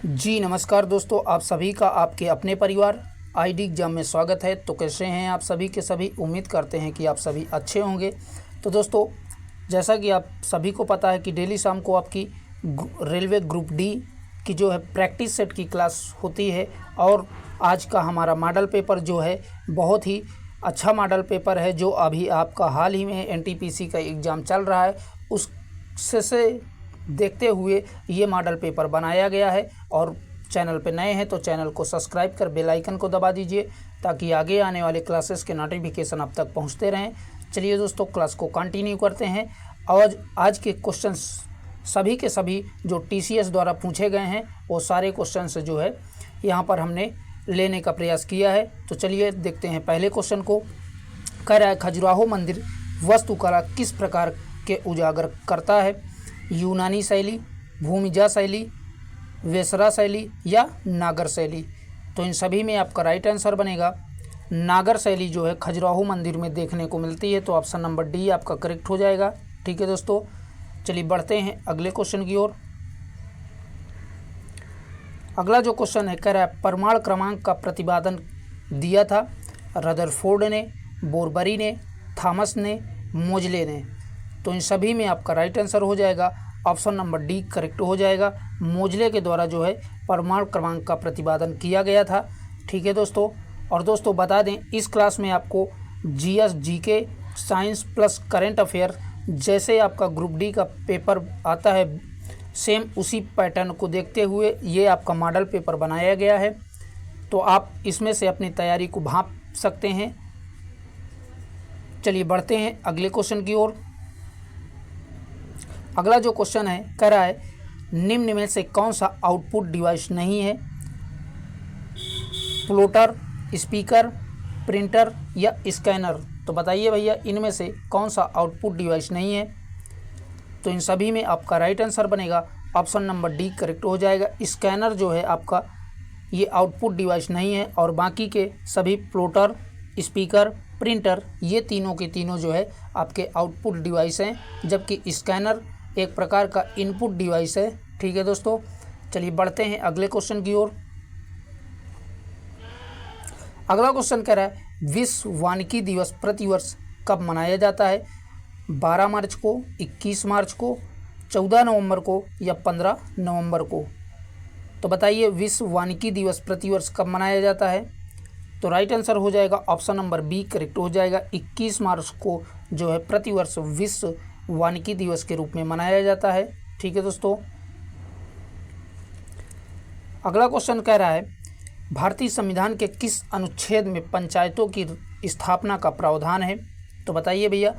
जी नमस्कार दोस्तों, आप सभी का आपके अपने परिवार आईडी एग्जाम में स्वागत है। तो कैसे हैं आप सभी के सभी। उम्मीद करते हैं कि आप सभी अच्छे होंगे। तो दोस्तों, जैसा कि आप सभी को पता है कि डेली शाम को आपकी रेलवे ग्रुप डी की जो है प्रैक्टिस सेट की क्लास होती है। और आज का हमारा मॉडल पेपर जो है बहुत ही अच्छा मॉडल पेपर है, जो अभी आपका हाल ही में एनटीपीसी का एग्ज़ाम चल रहा है उससे देखते हुए ये मॉडल पेपर बनाया गया है। और चैनल पे नए हैं तो चैनल को सब्सक्राइब कर बेल आइकन को दबा दीजिए, ताकि आगे आने वाले क्लासेस के नोटिफिकेशन आप तक पहुंचते रहें। चलिए दोस्तों, क्लास को कंटिन्यू करते हैं। और आज के क्वेश्चंस सभी के सभी जो टीसीएस द्वारा पूछे गए हैं, वो सारे क्वेश्चंस जो है यहाँ पर हमने लेने का प्रयास किया है। तो चलिए देखते हैं पहले क्वेश्चन को। कह रहा है, खजुराहो मंदिर वास्तुकला किस प्रकार के उजागर करता है? यूनानी शैली, भूमिजा शैली, वेसरा शैली या नागर शैली? तो इन सभी में आपका राइट आंसर बनेगा नागर शैली जो है खजुराहो मंदिर में देखने को मिलती है। तो ऑप्शन नंबर डी आपका करेक्ट हो जाएगा। ठीक है दोस्तों, चलिए बढ़ते हैं अगले क्वेश्चन की ओर। अगला जो क्वेश्चन है, कह रहा है परमाणु क्रमांक का प्रतिपादन दिया था रदरफोर्ड ने, बोरबरी ने, थॉमस ने, मोजले ने? तो इन सभी में आपका राइट आंसर हो जाएगा ऑप्शन नंबर डी करेक्ट हो जाएगा। मोजले के द्वारा जो है परमाणु क्रमांक का प्रतिपादन किया गया था। ठीक है दोस्तों, और दोस्तों बता दें इस क्लास में आपको GS, GK, science plus current affair जैसे आपका ग्रुप डी का पेपर आता है, सेम उसी पैटर्न को देखते हुए ये आपका मॉडल पेपर बनाया गया है। तो आप इसमें से अपनी तैयारी को भांप सकते हैं। चलिए बढ़ते हैं अगले क्वेश्चन की ओर। अगला जो क्वेश्चन है, कह रहा है निम्न में से कौन सा आउटपुट डिवाइस नहीं है? प्लोटर, स्पीकर, प्रिंटर या स्कैनर? तो बताइए भैया, इनमें से कौन सा आउटपुट डिवाइस नहीं है? तो इन सभी में आपका राइट आंसर बनेगा ऑप्शन नंबर डी करेक्ट हो जाएगा। स्कैनर जो है आपका ये आउटपुट डिवाइस नहीं है, और बाकी के सभी प्लोटर, स्पीकर, प्रिंटर ये तीनों के तीनों जो है आपके आउटपुट डिवाइस हैं, जबकि स्कैनर एक प्रकार का इनपुट डिवाइस है। ठीक है दोस्तों, चलिए बढ़ते हैं अगले क्वेश्चन की ओर। अगला क्वेश्चन कह रहा है विश्व वानिकी दिवस प्रतिवर्ष कब मनाया जाता है? 12 मार्च को, 21 मार्च को, 14 नवंबर को या 15 नवंबर को? तो बताइए विश्व वानिकी दिवस प्रतिवर्ष कब मनाया जाता है? तो राइट आंसर हो जाएगा ऑप्शन नंबर बी करेक्ट हो जाएगा। 21 मार्च को जो है प्रतिवर्ष विश्व वानिकी दिवस के रूप में मनाया जाता है। ठीक है दोस्तों, अगला क्वेश्चन कह रहा है भारतीय संविधान के किस अनुच्छेद में पंचायतों की स्थापना का प्रावधान है? तो बताइए भैया,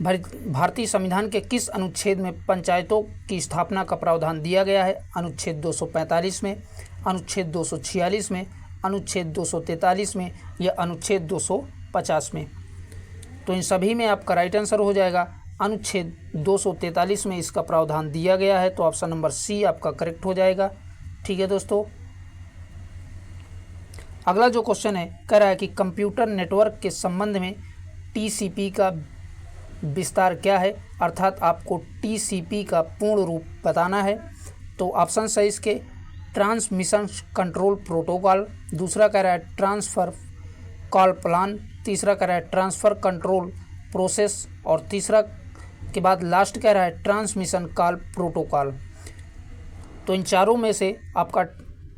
भारतीय संविधान के किस अनुच्छेद में पंचायतों की स्थापना का प्रावधान दिया गया है? अनुच्छेद 245 में, अनुच्छेद 246 में, अनुच्छेद 243 में या अनुच्छेद 250 में? तो इन सभी में आपका राइट आंसर हो जाएगा अनुच्छेद 243 में इसका प्रावधान दिया गया है। तो ऑप्शन नंबर सी आपका करेक्ट हो जाएगा। ठीक है दोस्तों, अगला जो क्वेश्चन है, कह रहा है कि कंप्यूटर नेटवर्क के संबंध में टीसीपी का विस्तार क्या है? अर्थात आपको टीसीपी का पूर्ण रूप बताना है। तो ऑप्शन है इसके ट्रांसमिशन कंट्रोल प्रोटोकॉल, दूसरा कह रहा है ट्रांसफ़र कॉल प्लान, तीसरा कह रहा है ट्रांसफ़र कंट्रोल प्रोसेस, और तीसरा के बाद लास्ट कह रहा है ट्रांसमिशन कॉल प्रोटोकॉल। तो इन चारों में से आपका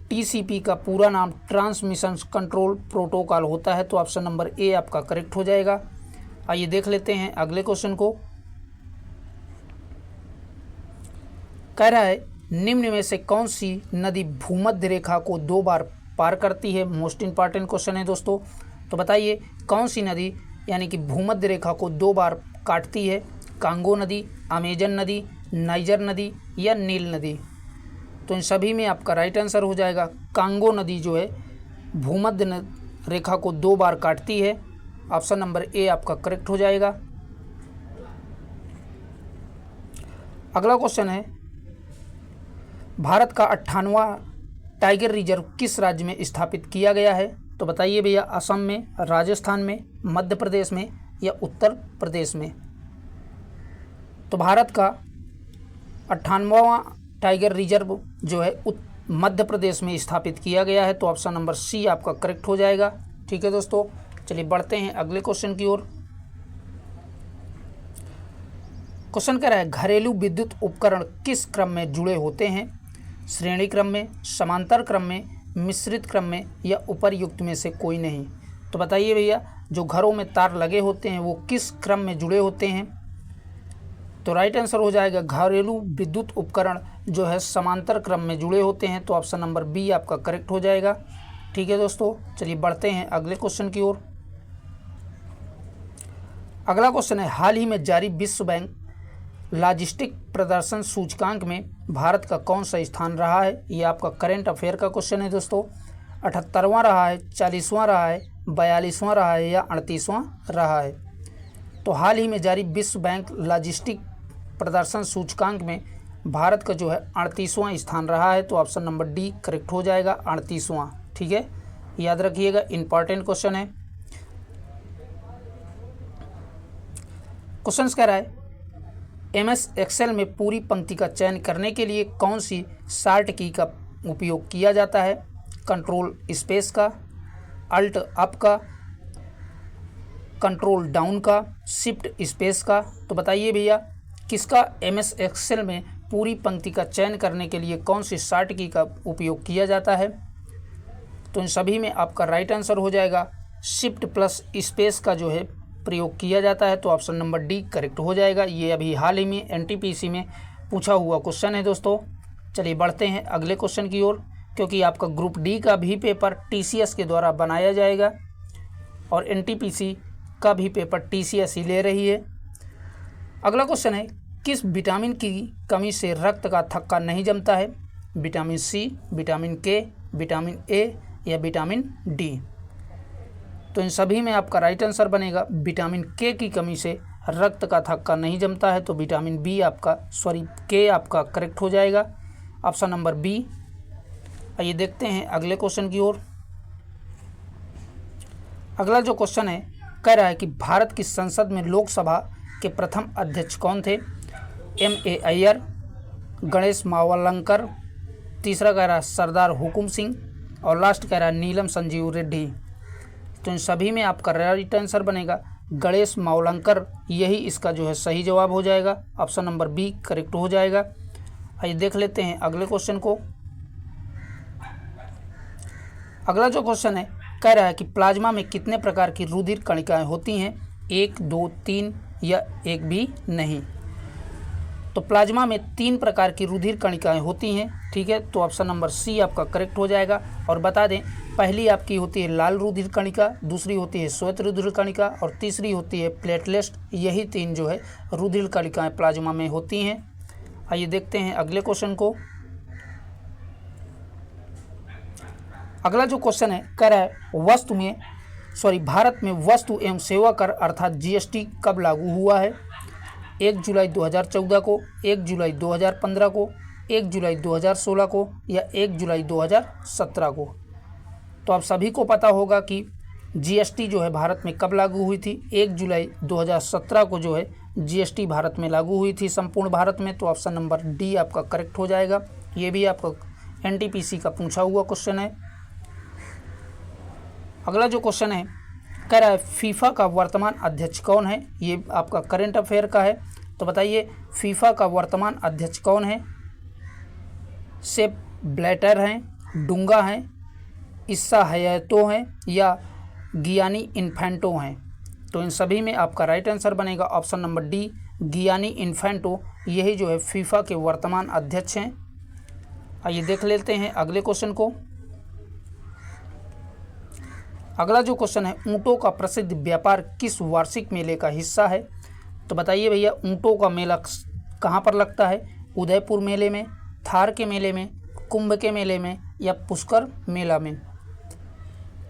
टीसीपी का पूरा नाम ट्रांसमिशन कंट्रोल प्रोटोकॉल होता है। तो ऑप्शन नंबर ए आपका करेक्ट हो जाएगा। आइए देख लेते हैं अगले क्वेश्चन को। कह रहा है निम्न में से कौन सी नदी भूमध्य रेखा को 2 बार पार करती है? मोस्ट इंपॉर्टेंट क्वेश्चन है दोस्तों। तो बताइए कौन सी नदी यानी कि भूमध्य रेखा को 2 बार काटती है? कांगो नदी, अमेजन नदी, नाइजर नदी या नील नदी? तो इन सभी में आपका राइट आंसर हो जाएगा कांगो नदी जो है भूमध्य रेखा को 2 बार काटती है। ऑप्शन नंबर ए आपका करेक्ट हो जाएगा। अगला क्वेश्चन है भारत का 58वां टाइगर रिजर्व किस राज्य में स्थापित किया गया है? तो बताइए भैया, असम में, राजस्थान में, मध्य प्रदेश में या उत्तर प्रदेश में? तो भारत का 58वां टाइगर रिजर्व जो है मध्य प्रदेश में स्थापित किया गया है? तो ऑप्शन नंबर सी आपका करेक्ट हो जाएगा। ठीक है दोस्तों, चलिए बढ़ते हैं अगले क्वेश्चन की ओर। क्वेश्चन कह रहा है घरेलू विद्युत उपकरण किस क्रम में जुड़े होते हैं? श्रेणी क्रम में, समांतर क्रम में, मिश्रित क्रम में या उपर्युक्त में से कोई नहीं। तो बताइए भैया, जो घरों में तार लगे होते हैं वो किस क्रम में जुड़े होते हैं? तो राइट आंसर हो जाएगा घरेलू विद्युत उपकरण जो है समांतर क्रम में जुड़े होते हैं। तो ऑप्शन नंबर बी आपका करेक्ट हो जाएगा। ठीक है दोस्तों, चलिए बढ़ते हैं अगले क्वेश्चन की ओर। अगला क्वेश्चन है हाल ही में जारी विश्व बैंक लॉजिस्टिक प्रदर्शन सूचकांक में भारत का कौन सा स्थान रहा है? ये आपका करंट अफेयर का क्वेश्चन है दोस्तों। 78वां रहा है, 40वां रहा है, 42वां रहा है या 38वां रहा है? तो हाल ही में जारी विश्व बैंक लॉजिस्टिक प्रदर्शन सूचकांक में भारत का जो है 38वां स्थान रहा है। तो ऑप्शन नंबर डी करेक्ट हो जाएगा, 38वां। ठीक है, याद रखिएगा, इंपॉर्टेंट क्वेश्चन है। क्वेश्चन कह रहा है MS एक्सेल में पूरी पंक्ति का चयन करने के लिए कौन सी शार्ट की का उपयोग किया जाता है? कंट्रोल स्पेस का, अल्ट अप का, कंट्रोल डाउन का, शिफ्ट स्पेस का? तो बताइए भैया, किसका MS एक्सेल में पूरी पंक्ति का चयन करने के लिए कौन सी शार्ट की का उपयोग किया जाता है? तो इन सभी में आपका राइट आंसर हो जाएगा शिफ्ट प्लस स्पेस का जो है प्रयोग किया जाता है। तो ऑप्शन नंबर डी करेक्ट हो जाएगा। ये अभी हाल ही में NTPC में पूछा हुआ क्वेश्चन है दोस्तों। चलिए बढ़ते हैं अगले क्वेश्चन की ओर, क्योंकि आपका ग्रुप डी का भी पेपर TCS के द्वारा बनाया जाएगा और NTPC का भी पेपर TCS ही ले रही है। अगला क्वेश्चन है किस विटामिन की कमी से रक्त का थक्का नहीं जमता है? विटामिन सी, विटामिन के, विटामिन ए या विटामिन डी? तो इन सभी में आपका राइट आंसर बनेगा विटामिन के की कमी से रक्त का थक्का नहीं जमता है। तो विटामिन बी आपका के आपका करेक्ट हो जाएगा, ऑप्शन नंबर बी। आइए देखते हैं अगले क्वेश्चन की ओर। अगला जो क्वेश्चन है कह रहा है कि भारत की संसद में लोकसभा के प्रथम अध्यक्ष कौन थे? MA अय्यर, गणेश मावलंकर, तीसरा कह रहा है सरदार हुकुम सिंह और लास्ट कह रहा है नीलम संजीव रेड्डी। तो इन सभी में आपका राइट आंसर बनेगा गणेश मावलंकर, यही इसका जो है सही जवाब हो जाएगा, ऑप्शन नंबर बी करेक्ट हो जाएगा। आइए देख लेते हैं अगले क्वेश्चन को। अगला जो क्वेश्चन है कह रहा है कि प्लाज्मा में कितने प्रकार की रुधिर कणिकाएं होती हैं? 1, 2, 3 या एक भी नहीं? तो प्लाज्मा में 3 प्रकार की रुधिर कणिकाएं होती हैं। ठीक है, तो ऑप्शन नंबर सी आपका करेक्ट हो जाएगा। और बता दें, पहली आपकी होती है लाल रुधिर कणिका, दूसरी होती है श्वेत रुधिर कणिका और तीसरी होती है प्लेटलेट्स। यही 3 जो है रुधिर कणिकाएं प्लाज्मा में होती हैं। आइए देखते हैं अगले क्वेश्चन को। अगला जो क्वेश्चन है कह रहा है भारत में वस्तु एवं सेवा कर अर्थात GST कब लागू हुआ है? 1 जुलाई 2014 को, 1 जुलाई 2015 को, 1 जुलाई 2016 को या 1 जुलाई 2017 को? तो आप सभी को पता होगा कि GST जो है भारत में कब लागू हुई थी। 1 जुलाई 2017 को जो है GST भारत में लागू हुई थी संपूर्ण भारत में। तो ऑप्शन नंबर डी आपका करेक्ट हो जाएगा। ये भी आपका NTPC का पूछा हुआ क्वेश्चन है। अगला जो क्वेश्चन है कह रहा है फीफा का वर्तमान अध्यक्ष कौन है? ये आपका करंट अफेयर का है। तो बताइए फीफा का वर्तमान अध्यक्ष कौन है? सेप ब्लैटर हैं, डुंगा हैं, इस्सा हयातो हैं या गियानी इन्फेंटो हैं? तो इन सभी में आपका राइट आंसर बनेगा ऑप्शन नंबर डी, गियानी इन्फेंटो, यही जो है फीफा के वर्तमान अध्यक्ष हैं। आइए देख लेते हैं अगले क्वेश्चन को। अगला जो क्वेश्चन है ऊँटों का प्रसिद्ध व्यापार किस वार्षिक मेले का हिस्सा है? तो बताइए भैया, ऊँटों का मेला कहाँ पर लगता है? उदयपुर मेले में, थार के मेले में, कुंभ के मेले में या पुष्कर मेला में?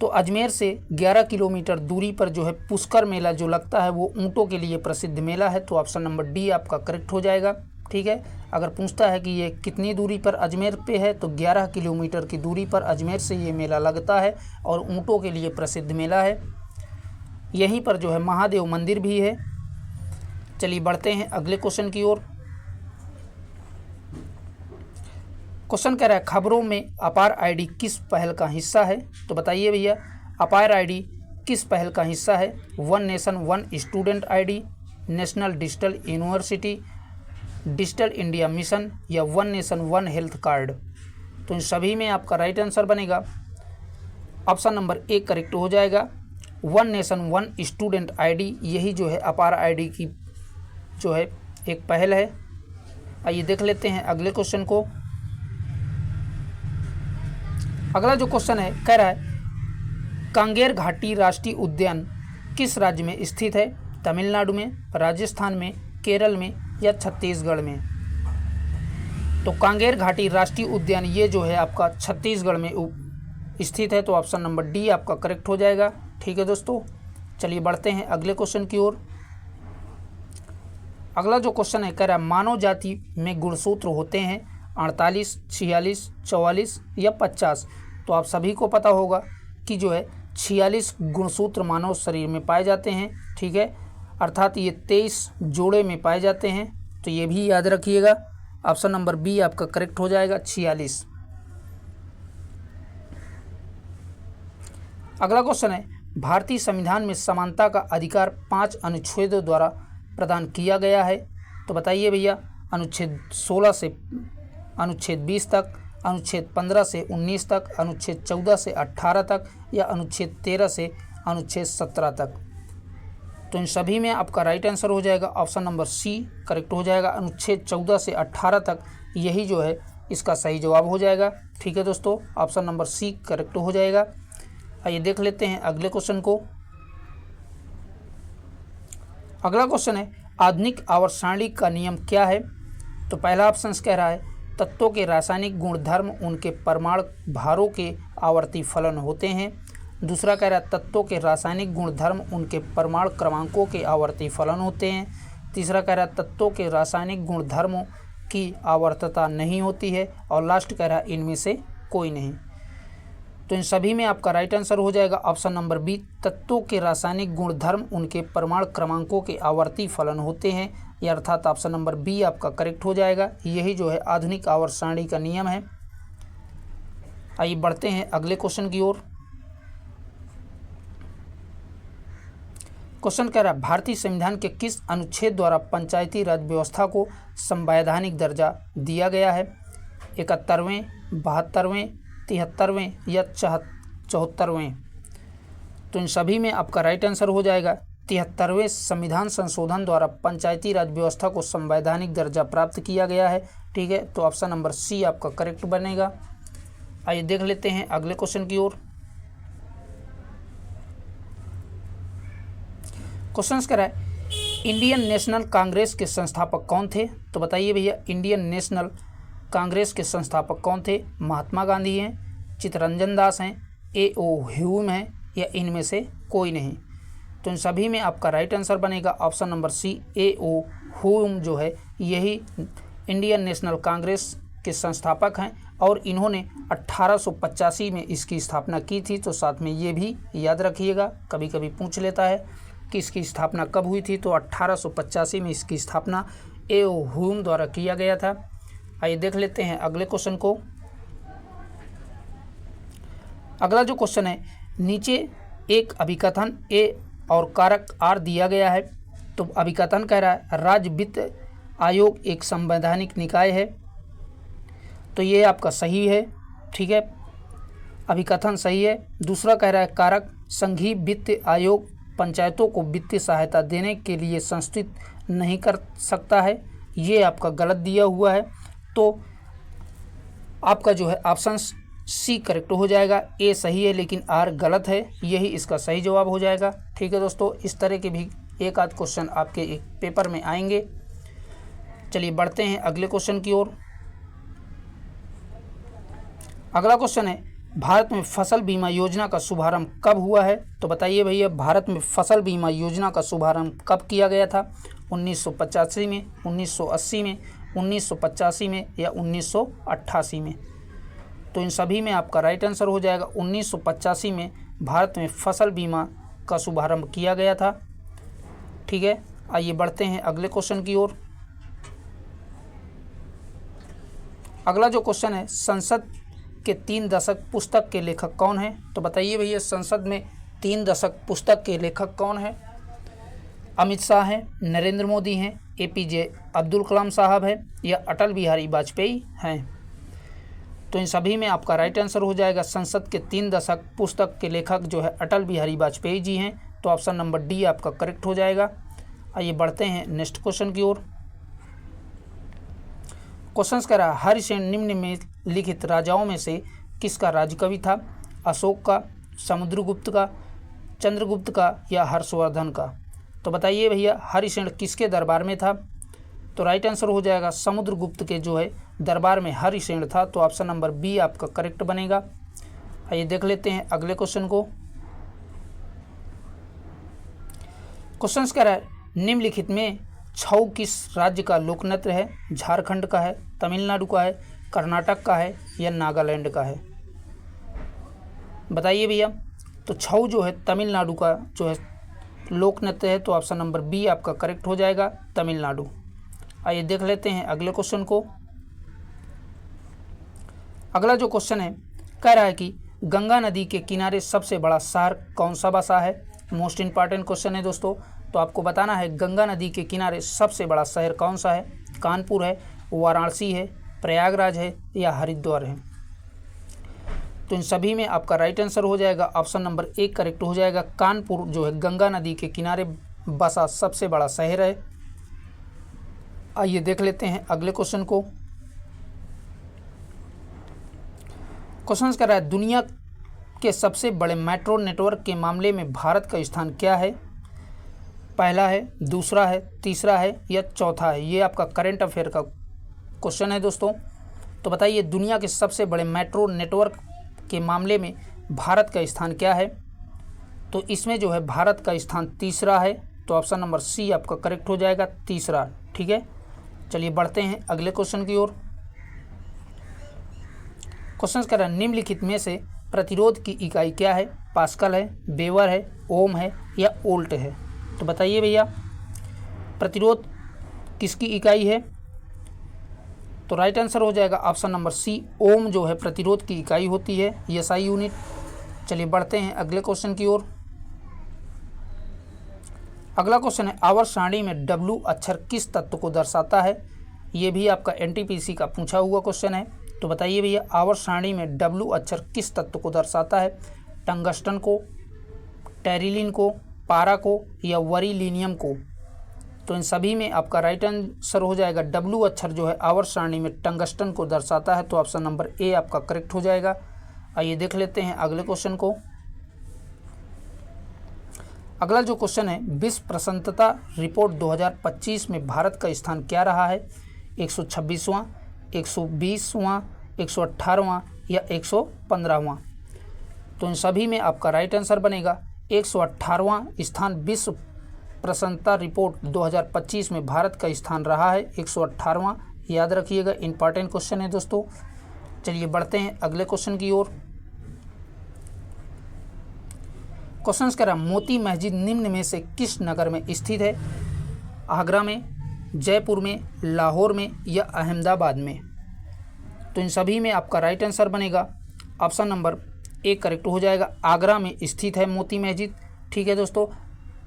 तो अजमेर से 11 किलोमीटर दूरी पर जो है पुष्कर मेला जो लगता है वो ऊँटों के लिए प्रसिद्ध मेला है। तो ऑप्शन नंबर डी आपका करेक्ट हो जाएगा। ठीक है, अगर पूछता है कि ये कितनी दूरी पर अजमेर पे है तो 11 किलोमीटर की दूरी पर अजमेर से ये मेला लगता है और ऊँटों के लिए प्रसिद्ध मेला है। यहीं पर जो है महादेव मंदिर भी है। चलिए बढ़ते हैं अगले क्वेश्चन की ओर। क्वेश्चन कह रहा है खबरों में अपार आईडी किस पहल का हिस्सा है? तो बताइए भैया, अपार आईडी किस पहल का हिस्सा है? One nation one student ID, national digital university, digital India mission या one nation one health card? तो इन सभी में आपका राइट आंसर बनेगा ऑप्शन नंबर ए करेक्ट हो जाएगा। One nation one student ID, यही जो है अपार आईडी की जो है एक पहल है। आइए देख लेते हैं अगले क्वेश्चन को। अगला जो क्वेश्चन है कह रहा है कांगेर घाटी राष्ट्रीय उद्यान किस राज्य में स्थित है? तमिलनाडु में, राजस्थान में, केरल में या छत्तीसगढ़ में? तो कांगेर घाटी राष्ट्रीय उद्यान ये जो है आपका छत्तीसगढ़ में स्थित है। तो ऑप्शन नंबर डी आपका करेक्ट हो जाएगा। ठीक है दोस्तों, चलिए बढ़ते हैं अगले क्वेश्चन की ओर। अगला जो क्वेश्चन है कह रहा है मानव जाति में गुणसूत्र होते हैं 48, 46, 44 या 50? तो आप सभी को पता होगा कि जो है 46 गुणसूत्र मानव शरीर में पाए जाते हैं। ठीक है, अर्थात ये 23 जोड़े में पाए जाते हैं। तो ये भी याद रखिएगा, ऑप्शन नंबर बी आपका करेक्ट हो जाएगा 46। अगला क्वेश्चन है भारतीय संविधान में समानता का अधिकार 5 अनुच्छेदों द्वारा प्रदान किया गया है। तो बताइए भैया, अनुच्छेद 16 से अनुच्छेद 20 तक, अनुच्छेद 15 से 19 तक, अनुच्छेद 14 से 18 तक या अनुच्छेद 13 से अनुच्छेद 17 तक? तो इन सभी में आपका राइट आंसर हो जाएगा ऑप्शन नंबर सी करेक्ट हो जाएगा। अनुच्छेद 14 से 18 तक यही जो है इसका सही जवाब हो जाएगा। ठीक है दोस्तों, ऑप्शन नंबर सी करेक्ट हो जाएगा। आइए देख लेते हैं अगले क्वेश्चन को। अगला क्वेश्चन है आधुनिक आवर्त सारणी का नियम क्या है? तो पहला ऑप्शन कह रहा है तत्वों के रासायनिक गुणधर्म उनके परमाणु भारों के आवर्ती फलन होते हैं। दूसरा कह रहा है तत्वों के रासायनिक गुणधर्म उनके परमाणु क्रमांकों के आवर्ती फलन होते हैं। तीसरा कह रहा है तत्वों के रासायनिक गुणधर्मों की आवर्तता नहीं होती है। और लास्ट कह रहा है इनमें से कोई नहीं। तो इन सभी में आपका राइट आंसर हो जाएगा ऑप्शन नंबर बी, तत्वों के रासायनिक गुणधर्म उनके परमाणु क्रमांकों के आवर्ती फलन होते हैं। यह अर्थात ऑप्शन नंबर बी आपका करेक्ट हो जाएगा। यही जो है आधुनिक आवर्त सारणी का नियम है। आइए बढ़ते हैं अगले क्वेश्चन की ओर। क्वेश्चन कह रहा है भारतीय संविधान के किस अनुच्छेद द्वारा पंचायती राज व्यवस्था को संवैधानिक दर्जा दिया गया है? 71वें, 72वें, 73वें या 74वें? तो इन सभी में आपका राइट आंसर हो जाएगा 73वें संविधान संशोधन द्वारा पंचायती राज व्यवस्था को संवैधानिक दर्जा प्राप्त किया गया है। ठीक है, तो ऑप्शन नंबर सी आपका करेक्ट बनेगा। आइए देख लेते हैं अगले क्वेश्चन की ओर। क्वेश्चन कह रहा है इंडियन नेशनल कांग्रेस के संस्थापक कौन थे? तो बताइए भैया, इंडियन नेशनल कांग्रेस के संस्थापक कौन थे? महात्मा गांधी हैं, चित्तरंजन दास हैं, A.O. ह्यूम हैं या इनमें से कोई नहीं? तो इन सभी में आपका राइट आंसर बनेगा option number C, A.O. Hume जो है यही इंडियन नेशनल कांग्रेस के संस्थापक हैं और इन्होंने 1885 में इसकी स्थापना की थी। तो साथ में ये भी याद रखिएगा, कभी कभी पूछ लेता है कि इसकी स्थापना कब हुई थी। तो 1885 में इसकी स्थापना A.O. ह्यूम द्वारा किया गया था। आइए देख लेते हैं अगले क्वेश्चन को। अगला जो क्वेश्चन है, नीचे एक अभिकथन ए और कारक आर दिया गया है। तो अभिकथन कह रहा है राज्य वित्त आयोग एक संवैधानिक निकाय है। तो ये आपका सही है। ठीक है, अभिकथन सही है। दूसरा कह रहा है कारक संघीय वित्त आयोग पंचायतों को वित्तीय सहायता देने के लिए संस्थित नहीं कर सकता है। ये आपका गलत दिया हुआ है। तो आपका जो है ऑप्शन सी करेक्ट हो जाएगा। ए सही है लेकिन आर गलत है, यही इसका सही जवाब हो जाएगा। ठीक है दोस्तों, इस तरह के भी एक आध क्वेश्चन आपके एक पेपर में आएंगे। चलिए बढ़ते हैं अगले क्वेश्चन की ओर। अगला क्वेश्चन है भारत में फसल बीमा योजना का शुभारंभ कब हुआ है? तो बताइए भैया, भारत में फसल बीमा योजना का शुभारंभ कब किया गया था? 1985 में, 1980 में, 1985 में या 1988 में? तो इन सभी में आपका राइट आंसर हो जाएगा 1985 में भारत में फसल बीमा का शुभारंभ किया गया था। ठीक है, आइए बढ़ते हैं अगले क्वेश्चन की ओर। अगला जो क्वेश्चन है, संसद के 3 दशक पुस्तक के लेखक कौन है? तो बताइए भैया, संसद में 3 दशक पुस्तक के लेखक कौन है? अमित शाह हैं, नरेंद्र मोदी हैं, APJ अब्दुल कलाम साहब है या अटल बिहारी वाजपेयी हैं? तो इन सभी में आपका राइट आंसर हो जाएगा संसद के 3 दशक पुस्तक के लेखक जो है अटल बिहारी वाजपेयी जी हैं। तो ऑप्शन नंबर डी आपका करेक्ट हो जाएगा। आइए बढ़ते हैं नेक्स्ट क्वेश्चन की ओर। क्वेश्चन कह रहा है, हरिसेन निम्न में लिखित राजाओं में से किसका राजकवि था? अशोक का, समुद्रगुप्त का, चंद्रगुप्त का या हर्षवर्धन का? तो बताइए भैया, हरिसेन किसके दरबार में था? तो राइट आंसर हो जाएगा समुद्रगुप्त के जो है दरबार में हरिसेन था। तो ऑप्शन नंबर बी आपका करेक्ट बनेगा। आइए देख लेते हैं अगले क्वेश्चन को। क्वेश्चन कह रहा है, निम्नलिखित में छऊ किस राज्य का लोक नृत्य है? झारखंड का है, तमिलनाडु का है, कर्नाटक का है या नागालैंड का है? बताइए भैया। तो छऊ जो है तमिलनाडु का जो है लोक नृत्य है। तो ऑप्शन नंबर बी आपका करेक्ट हो जाएगा, तमिलनाडु। आइए देख लेते हैं अगले क्वेश्चन को। अगला जो क्वेश्चन है, कह रहा है कि गंगा नदी के किनारे सबसे बड़ा शहर कौन सा बसा है? मोस्ट इंपॉर्टेंट क्वेश्चन है दोस्तों। तो आपको बताना है गंगा नदी के किनारे सबसे बड़ा शहर कौन सा है? कानपुर है, वाराणसी है, प्रयागराज है या हरिद्वार है? तो इन सभी में आपका राइट आंसर हो जाएगा ऑप्शन नंबर ए करेक्ट हो जाएगा। कानपुर जो है गंगा नदी के किनारे बसा सबसे बड़ा शहर है। आइए देख लेते हैं अगले क्वेश्चन को। क्वेश्चन कह रहा है, दुनिया के सबसे बड़े मेट्रो नेटवर्क के मामले में भारत का स्थान क्या है? पहला है, दूसरा है, तीसरा है या चौथा है? ये आपका करंट अफेयर का क्वेश्चन है दोस्तों। तो बताइए, दुनिया के सबसे बड़े मेट्रो नेटवर्क के मामले में भारत का स्थान क्या है? तो इसमें जो है भारत का स्थान तीसरा है। तो ऑप्शन नंबर सी आपका करेक्ट हो जाएगा, तीसरा। ठीक है, चलिए बढ़ते हैं अगले क्वेश्चन की ओर। क्वेश्चन कह रहा है, निम्नलिखित में से प्रतिरोध की इकाई क्या है? पास्कल है, वेबर है, ओम है या वोल्ट है? तो बताइए भैया, प्रतिरोध किसकी इकाई है? तो राइट आंसर हो जाएगा ऑप्शन नंबर सी, ओम जो है प्रतिरोध की इकाई होती है, SI यूनिट। चलिए बढ़ते हैं अगले क्वेश्चन की ओर। अगला क्वेश्चन है, आवर्त सारणी में W अक्षर किस तत्व को दर्शाता है? ये भी आपका NTPC का पूछा हुआ क्वेश्चन है। तो बताइए भैया, आवर्त सारणी में W अक्षर किस तत्व को दर्शाता है? टंगस्टन को, टेरिलिन को, पारा को या वरीलिनियम को? तो इन सभी में आपका राइट आंसर हो जाएगा W अक्षर जो है आवर्त सारणी में टंगस्टन को दर्शाता है। तो ऑप्शन नंबर ए आपका करेक्ट हो जाएगा। आइए देख लेते हैं अगले क्वेश्चन को। अगला जो क्वेश्चन है, विश्व प्रशांतता रिपोर्ट 2025 में भारत का स्थान क्या रहा है? 126वां, 120वां, 118वां या 115वां? तो इन सभी में आपका राइट आंसर बनेगा 118वां स्थान। विश्व प्रशांतता रिपोर्ट 2025 में भारत का स्थान रहा है 118वां। याद रखिएगा, इंपॉर्टेंट क्वेश्चन है दोस्तों। चलिए बढ़ते हैं अगले क्वेश्चन की ओर। क्वेश्चन कह रहा, मोती मस्जिद निम्न में से किस नगर में स्थित है? आगरा में, जयपुर में, लाहौर में या अहमदाबाद में? तो इन सभी में आपका राइट आंसर बनेगा ऑप्शन नंबर ए करेक्ट हो जाएगा, आगरा में स्थित है मोती मस्जिद। ठीक है दोस्तों,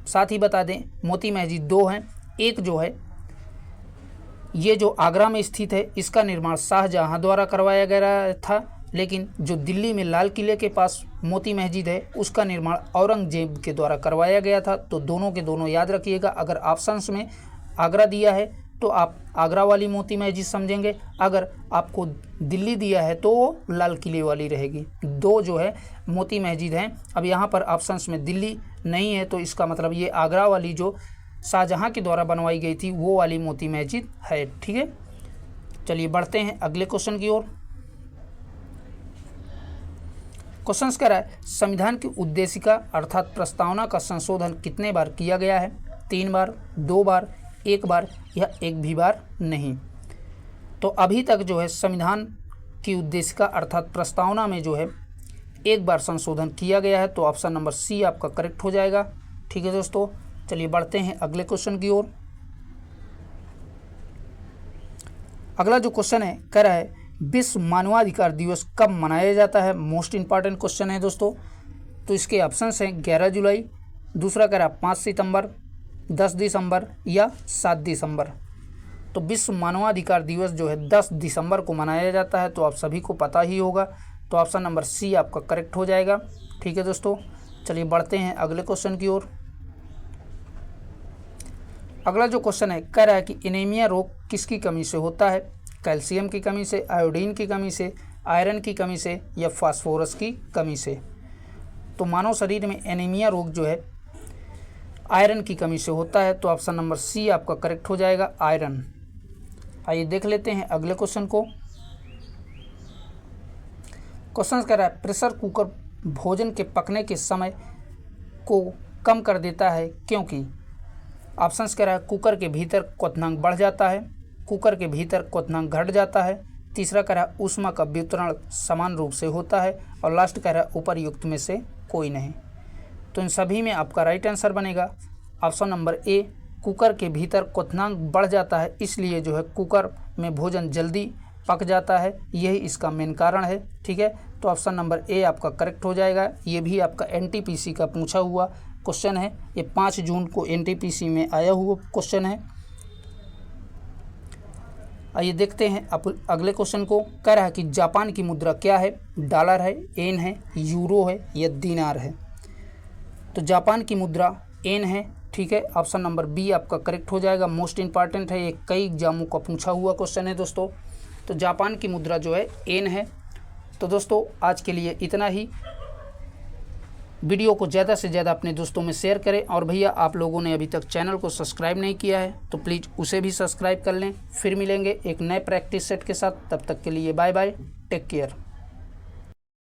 साथ ही बता दें मोती मस्जिद 2 हैं। एक जो है ये जो आगरा में स्थित है इसका निर्माण शाहजहां द्वारा करवाया गया था, लेकिन जो दिल्ली में लाल किले के पास मोती मस्जिद है उसका निर्माण औरंगजेब के द्वारा करवाया गया था। तो दोनों के दोनों याद रखिएगा। अगर ऑप्शंस में आगरा दिया है तो आप आगरा वाली मोती मस्जिद समझेंगे, अगर आपको दिल्ली दिया है तो वो लाल किले वाली रहेगी। 2 जो है मोती मस्जिद हैं। अब यहाँ पर ऑप्शंस में दिल्ली नहीं है तो इसका मतलब ये आगरा वाली जो शाहजहां के द्वारा बनवाई गई थी वो वाली मोती मस्जिद है। ठीक है, चलिए बढ़ते हैं अगले क्वेश्चन की ओर। क्वेश्चन कह रहा है, संविधान की उद्देशिका अर्थात प्रस्तावना का संशोधन कितने बार किया गया है? 3 बार, 2 बार, 1 बार या एक भी बार नहीं? तो अभी तक जो है संविधान की उद्देशिका अर्थात प्रस्तावना में जो है 1 बार संशोधन किया गया है। तो ऑप्शन नंबर सी आपका करेक्ट हो जाएगा। ठीक है दोस्तों, चलिए बढ़ते हैं अगले क्वेश्चन की ओर। अगला जो क्वेश्चन है कह रहा है, विश्व मानवाधिकार दिवस कब मनाया जाता है? मोस्ट इम्पॉर्टेंट क्वेश्चन है दोस्तों। तो इसके ऑप्शंस हैं 11 जुलाई, दूसरा कह रहा 5 सितंबर, 10 दिसंबर या 7 दिसंबर। तो विश्व मानवाधिकार दिवस जो है 10 दिसंबर को मनाया जाता है, तो आप सभी को पता ही होगा। तो ऑप्शन नंबर सी आपका करेक्ट हो जाएगा। ठीक है दोस्तों, चलिए बढ़ते हैं अगले क्वेश्चन की ओर। अगला जो क्वेश्चन है कह रहा है कि एनीमिया रोग किसकी कमी से होता है? कैल्शियम की कमी से, आयोडीन की कमी से, आयरन की कमी से या फास्फोरस की कमी से। तो मानव शरीर में एनीमिया रोग जो है आयरन की कमी से होता है, तो ऑप्शन नंबर सी आपका करेक्ट हो जाएगा, आयरन। आइए देख लेते हैं अगले क्वेश्चन को। क्वेश्चन कह रहा है प्रेशर कुकर भोजन के पकने के समय को कम कर देता है क्योंकि। ऑप्शंस कह रहा है कुकर के भीतर क्वथनांक बढ़ जाता है, कुकर के भीतर क्वथनांक घट जाता है, तीसरा कह रहा है ऊष्मा का वितरण समान रूप से होता है, और लास्ट कह रहा है उपर्युक्त में से कोई नहीं। तो इन सभी में आपका राइट आंसर बनेगा ऑप्शन नंबर ए, कुकर के भीतर क्वथनांक बढ़ जाता है, इसलिए जो है कुकर में भोजन जल्दी पक जाता है, यही इसका मेन कारण है। ठीक है, तो ऑप्शन नंबर ए आपका करेक्ट हो जाएगा। ये भी आपका एनटीपीसी का पूछा हुआ क्वेश्चन है, ये 5 जून को एनटीपीसी में आया हुआ क्वेश्चन है। आइए देखते हैं अगले क्वेश्चन को। कह रहा है कि जापान की मुद्रा क्या है? डॉलर है, येन है, यूरो है या दिनार है। तो जापान की मुद्रा येन है। ठीक है, ऑप्शन नंबर बी आपका करेक्ट हो जाएगा। मोस्ट इंपॉर्टेंट है, ये कई एग्जामों का पूछा हुआ क्वेश्चन है दोस्तों। तो जापान की मुद्रा जो है येन है। तो दोस्तों आज के लिए इतना ही। वीडियो को ज़्यादा से ज़्यादा अपने दोस्तों में शेयर करें, और भैया आप लोगों ने अभी तक चैनल को सब्सक्राइब नहीं किया है तो प्लीज़ उसे भी सब्सक्राइब कर लें। फिर मिलेंगे एक नए प्रैक्टिस सेट के साथ, तब तक के लिए बाय बाय, टेक केयर।